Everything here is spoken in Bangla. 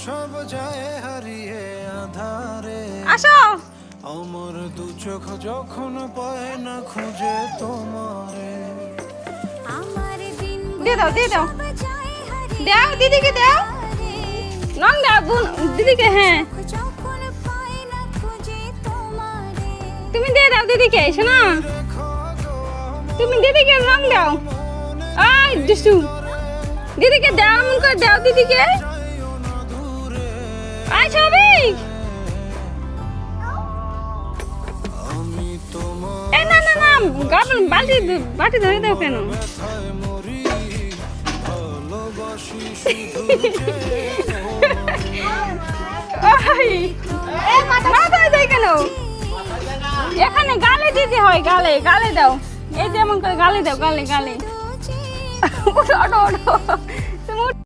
সব যায় হারিয়ে আধারে। আসো আমার দু চোখ যখন পায় না খুঁজে তোমারে। দিয়ে দাও দিয়ে দাও দাও দিদিকে দাও রং দাও দিদিকে। হ্যাঁ তুমি দিয়ে দাও দিদিকে শোনো তুমি দিদিকে রং দাও। আই দুষ্টু দিদিকে দাও এমন করে দাও দিদিকে। আয় সবিক আমি তোমার এ না না না বালতি বাটি ধরে দাও কেন? ব্যথায় মরি, ভালোবাসি শুধু যে ওই মাথায় দেয় কেন? এখানে গালে দিতে হয়, গালে গালে দাও। এই যেমন করে গালে দাও, গালে গালে। ওঠো ওঠো ওঠো